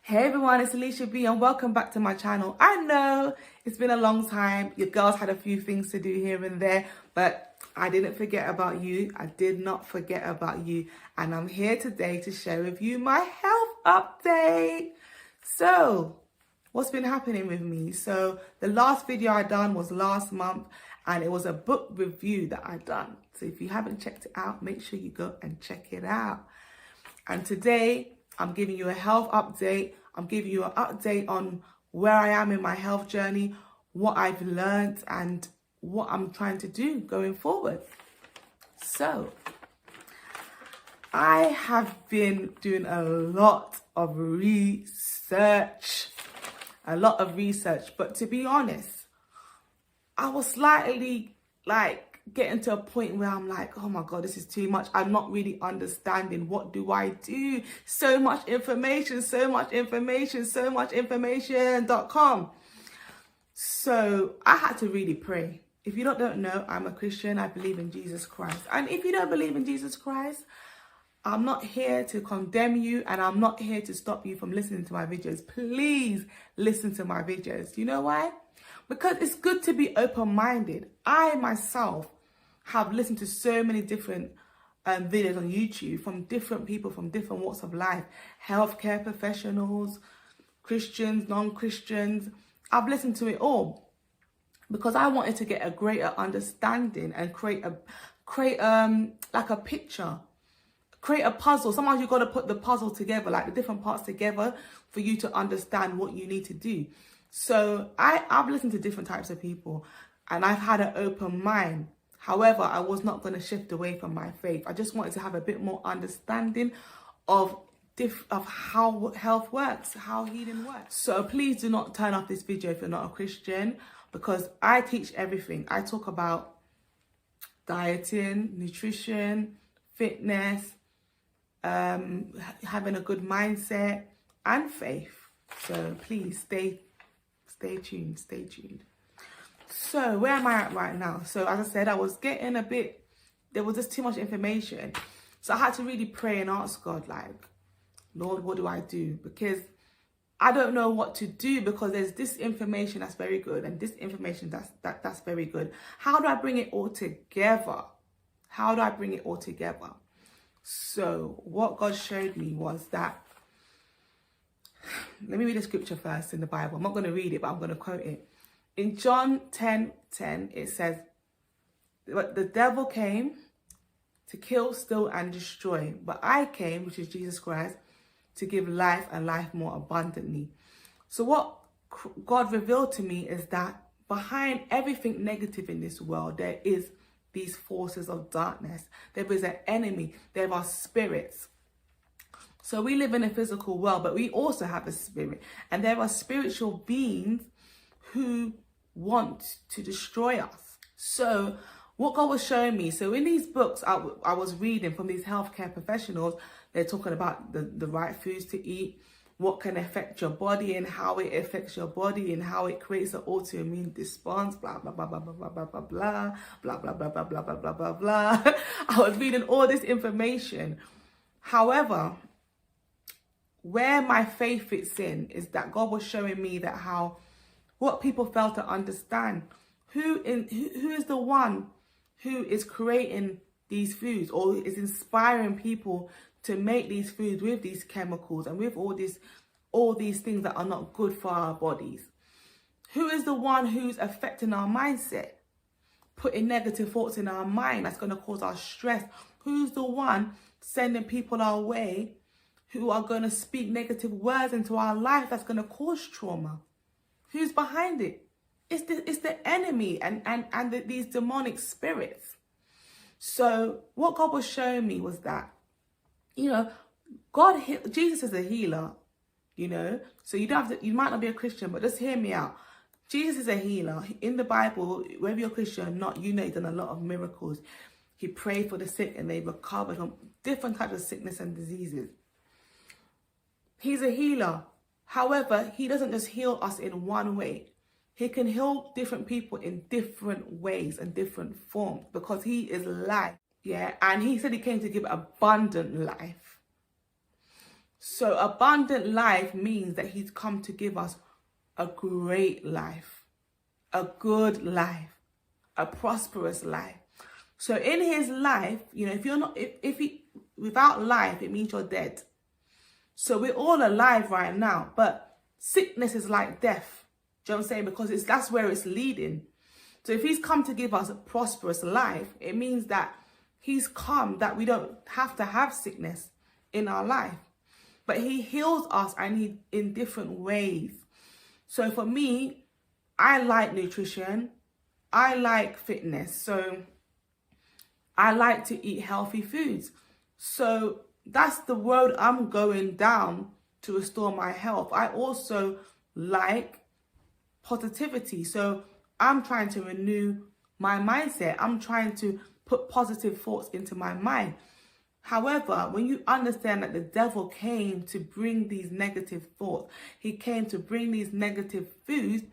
Hey everyone, it's Alisha B and welcome back to my channel. I know it's been a long time. Your girls had a few things to do here and there, but I didn't forget about you. I did not forget about you. And I'm here today to share with you my health update. So, what's been happening with me? So, the last video I done was last month and it was a book review that I done. So, if you haven't checked it out, make sure you go and check it out. And today, I'm giving you a health update. I'm giving you an update on where I am in my health journey, what I've learned, and what I'm trying to do going forward. So, I have been doing a lot of research. But to be honest, I was slightly getting to a point where I'm like, oh my God, this is too much. I'm not really understanding. What do I do? So much information.com. So I had to really pray. If you don't know, I'm a Christian. I believe in Jesus Christ. And if you don't believe in Jesus Christ, I'm not here to condemn you and I'm not here to stop you from listening to my videos. Please listen to my videos. You know why? Because it's good to be open-minded. I myself have listened to so many different videos on YouTube from different people from different walks of life. Healthcare professionals, Christians, non-Christians. I've listened to it all because I wanted to get a greater understanding and create a picture. Create a puzzle. Sometimes you've got to put the puzzle together, like the different parts together for you to understand what you need to do. So I've listened to different types of people and I've had an open mind. However, I was not going to shift away from my faith. I just wanted to have a bit more understanding of how health works, how healing works. So please do not turn off this video if you're not a Christian, because I teach everything. I talk about dieting, nutrition, fitness, having a good mindset and faith. So please stay tuned. So where am I at right now? So as I said, I was getting there was just too much information. So I had to really pray and ask God, Lord, what do I do? Because I don't know what to do, because there's this information that's very good and this information that's very good. How do I bring it all together? So what God showed me was that, let me read the scripture first in the Bible. I'm not going to read it, but I'm going to quote it. In John 10:10, it says, "But the devil came to kill, steal, and destroy. But I came," which is Jesus Christ, "to give life and life more abundantly." So what God revealed to me is that behind everything negative in this world, there is these forces of darkness. There is an enemy. There are spirits. So we live in a physical world, but we also have a spirit. And there are spiritual beings who want to destroy us. So what God was showing me, so in these books I was reading from these healthcare professionals, they're talking about the right foods to eat, what can affect your body and how it affects your body and how it creates an autoimmune response, blah, blah, blah, blah, blah, blah, blah, blah, blah, blah, blah, blah, blah, blah, blah, blah, blah, blah. I was reading all this information. However, where my faith fits in is that God was showing me that what people fail to understand, who is the one who is creating these foods or is inspiring people to make these foods with these chemicals and with all these things that are not good for our bodies. Who is the one who's affecting our mindset, putting negative thoughts in our mind that's going to cause our stress? Who's the one sending people our way who are going to speak negative words into our life that's going to cause trauma? Who's behind it? It's the enemy and these demonic spirits. So what God was showing me was that, Jesus is a healer, So you might not be a Christian, but just hear me out. Jesus is a healer. In the Bible, whether you're Christian or not, He's done a lot of miracles. He prayed for the sick and they recovered from different types of sickness and diseases. He's a healer. However, he doesn't just heal us in one way. He can heal different people in different ways and different forms because he is life. Yeah. And he said he came to give abundant life. So abundant life means that he's come to give us a great life, a good life, a prosperous life. So in his life, you know, if you're not, if he, without life, it means you're dead. So we're all alive right now, but sickness is like death. Do you know what I'm saying? Because that's where it's leading. So if he's come to give us a prosperous life, it means that he's come that we don't have to have sickness in our life. But he heals us, and in different ways. So for me, I like nutrition. I like fitness. So I like to eat healthy foods. So that's the road I'm going down to restore my health. I also like positivity. So I'm trying to renew my mindset. I'm trying to put positive thoughts into my mind. However, when you understand that the devil came to bring these negative thoughts, he came to bring these negative foods,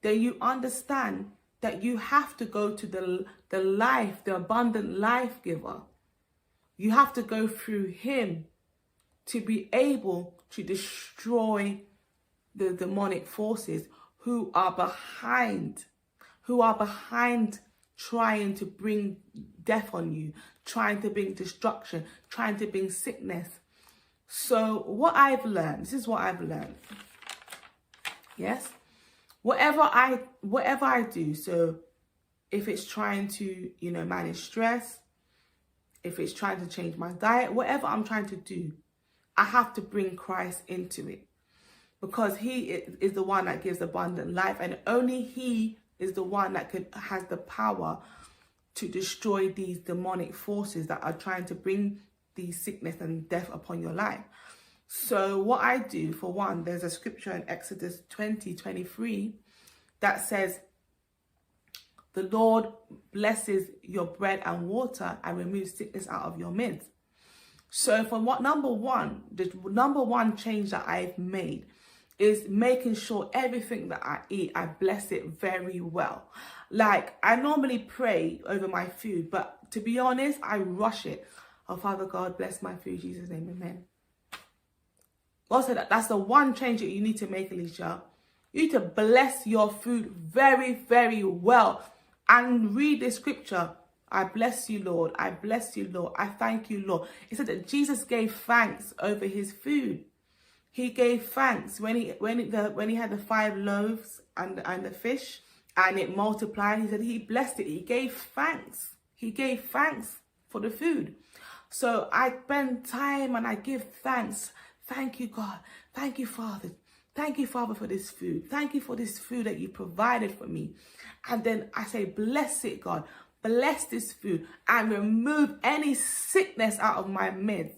then you understand that you have to go to the life, the abundant life giver. You have to go through him to be able to destroy the demonic forces who are behind trying to bring death on you, trying to bring destruction, trying to bring sickness. So what I've learned, this is what I've learned. Yes? Whatever I do, so if it's trying to, you know, manage stress, if it's trying to change my diet, whatever I'm trying to do, I have to bring Christ into it. Because he is the one that gives abundant life, and only he is the one that has the power to destroy these demonic forces that are trying to bring these sickness and death upon your life. So what I do, for one, there's a scripture in Exodus 20:23 that says, the Lord blesses your bread and water and removes sickness out of your midst. So for the number one change that I've made is making sure everything that I eat, I bless it very well. Like, I normally pray over my food, but to be honest, I rush it. Oh, Father God, bless my food, in Jesus' name, amen. Also, that's the one change that you need to make, Alisha. You need to bless your food very, very well. And read the scripture. I bless you, Lord. I bless you, Lord. I thank you, Lord. It said that Jesus gave thanks over his food. He gave thanks when he had the 5 loaves and the fish, and it multiplied. He said he blessed it. He gave thanks. He gave thanks for the food. So I spend time and I give thanks. Thank you, God. Thank you, Father. Thank you, Father, for this food. Thank you for this food that you provided for me. And then I say, bless it, God. Bless this food and remove any sickness out of my midst.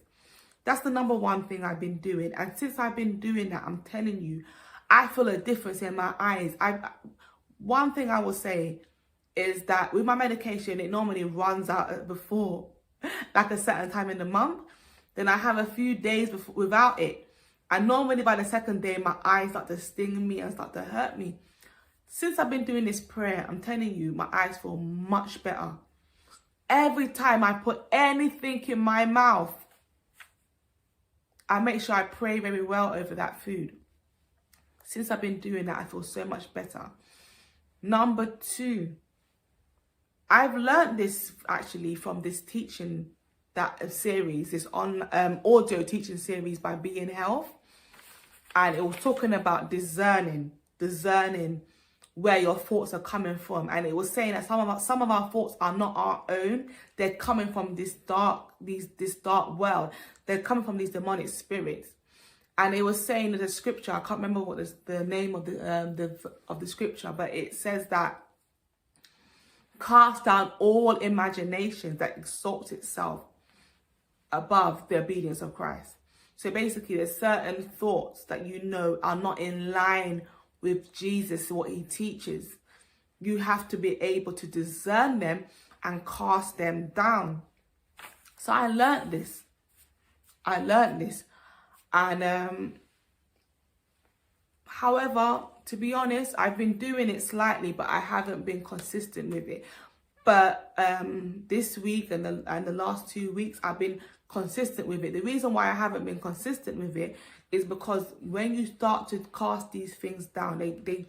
That's the number one thing I've been doing. And since I've been doing that, I'm telling you, I feel a difference in my eyes. One thing I will say is that with my medication, it normally runs out before, like a certain time in the month. Then I have a few days without it. And normally by the second day, my eyes start to sting me and start to hurt me. Since I've been doing this prayer, I'm telling you, my eyes feel much better. Every time I put anything in my mouth, I make sure I pray very well over that food. Since I've been doing that, I feel so much better. Number 2, I've learned this actually from this teaching series, this audio teaching series by Be in Health. And it was talking about discerning where your thoughts are coming from. And it was saying that some of our thoughts are not our own. They're coming from this dark world. They're coming from these demonic spirits. And it was saying in the scripture, I can't remember what is the name of the scripture, but it says that cast down all imaginations that exalts itself above the obedience of Christ. So basically, there's certain thoughts that you know are not in line with Jesus, what he teaches. You have to be able to discern them and cast them down. So I learned this. And however, to be honest, I've been doing it slightly, but I haven't been consistent with it. But this week and the last 2 weeks, I've been consistent with it. The reason why I haven't been consistent with it is because when you start to cast these things down, they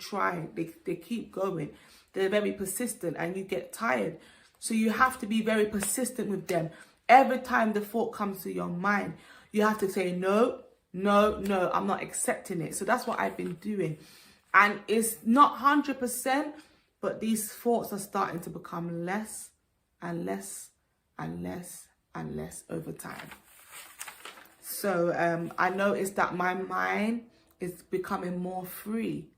keep going. They're very persistent and you get tired. So you have to be very persistent with them. Every time the thought comes to your mind, you have to say, no, no, no, I'm not accepting it. So that's what I've been doing. And it's not 100%, but these thoughts are starting to become less and less and less and less over time. So I noticed that my mind is becoming more free.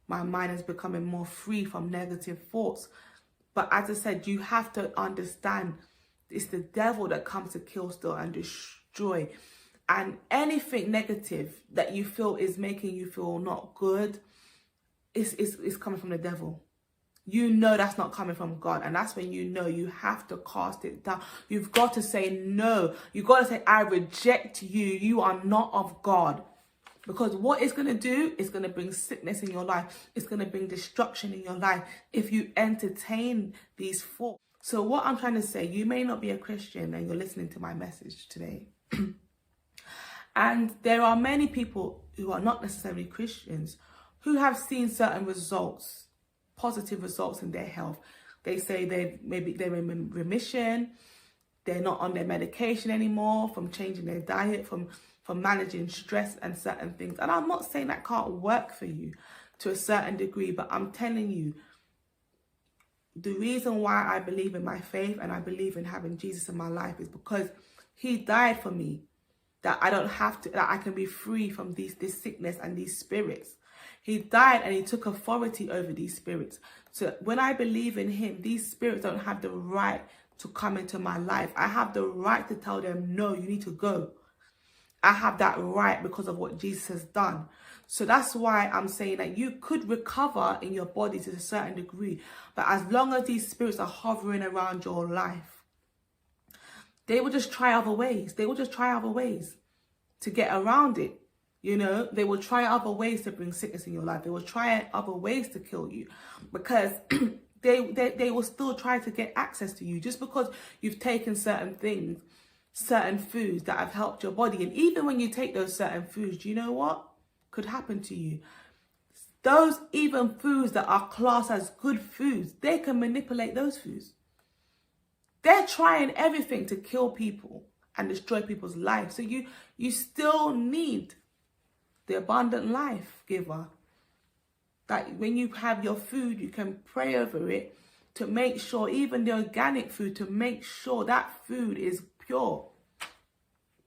My mind is becoming more free from negative thoughts. But as I said, you have to understand it's the devil that comes to kill, steal, and destroy. And anything negative that you feel is making you feel not good is coming from the devil. You know that's not coming from God. And that's when you know you have to cast it down. You've got to say no. You've got to say, I reject you. You are not of God. Because what it's going to do is going to bring sickness in your life. It's going to bring destruction in your life if you entertain these thoughts. So what I'm trying to say, you may not be a Christian and you're listening to my message today. And there are many people who are not necessarily Christians who have seen certain results, positive results in their health. They say they're in remission, they're not on their medication anymore, from changing their diet, from managing stress and certain things. And I'm not saying that can't work for you to a certain degree, but I'm telling you, the reason why I believe in my faith and I believe in having Jesus in my life is because he died for me, that I don't have to, that I can be free from this sickness and these spirits. He died and he took authority over these spirits. So when I believe in him, these spirits don't have the right to come into my life. I have the right to tell them, no, you need to go. I have that right because of what Jesus has done. So that's why I'm saying that you could recover in your body to a certain degree. But as long as these spirits are hovering around your life, they will just try other ways. They will just try other ways to get around it. You know, they will try other ways to bring sickness in your life. They will try other ways to kill you because they will still try to get access to you just because you've taken certain things, certain foods that have helped your body. And even when you take those certain foods, do you know what could happen to you? Those even foods that are classed as good foods, they can manipulate those foods. They're trying everything to kill people and destroy people's lives. So you still need the abundant life giver. That when you have your food, you can pray over it to make sure, even the organic food, to make sure that food is pure.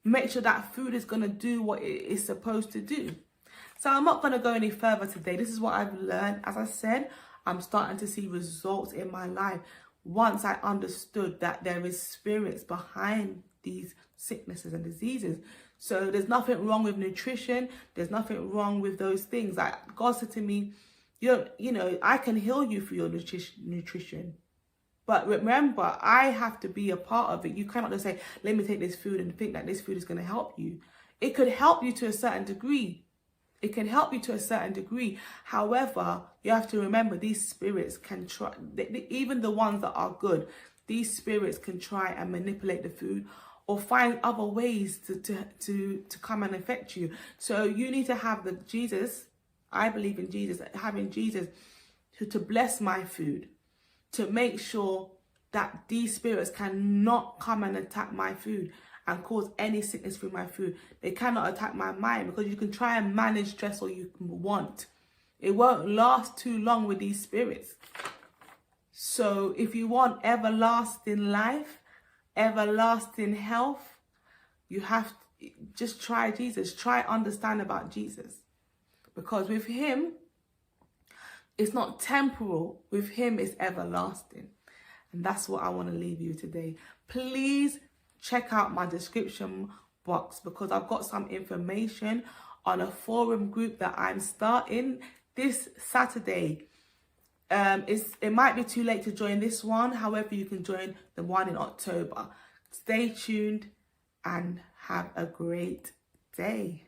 Make sure that food is going to do what it is supposed to do. So I'm not going to go any further today. This is what I've learned. As I said, I'm starting to see results in my life once I understood that there is spirits behind these sicknesses and diseases. So there's nothing wrong with nutrition. There's nothing wrong with those things. Like God said to me, you know, I can heal you through your nutrition. But remember, I have to be a part of it. You cannot just say, let me take this food and think that this food is going to help you. It could help you to a certain degree. It can help you to a certain degree. However, you have to remember these spirits can try, even the ones that are good, these spirits can try and manipulate the food or find other ways to come and affect you. So you need to have the Jesus. I believe in Jesus, having Jesus to bless my food, to make sure that these spirits cannot come and attack my food and cause any sickness through my food. They cannot attack my mind, because you can try and manage stress all you want. It won't last too long with these spirits. So if you want everlasting life, everlasting health, you have to just try Jesus. Try understand about Jesus. Because with him, it's not temporal. With him, it's everlasting. And that's what I want to leave you today. Please check out my description box, because I've got some information on a forum group that I'm starting this Saturday. It might be too late to join this one. However, you can join the one in October. Stay tuned and have a great day.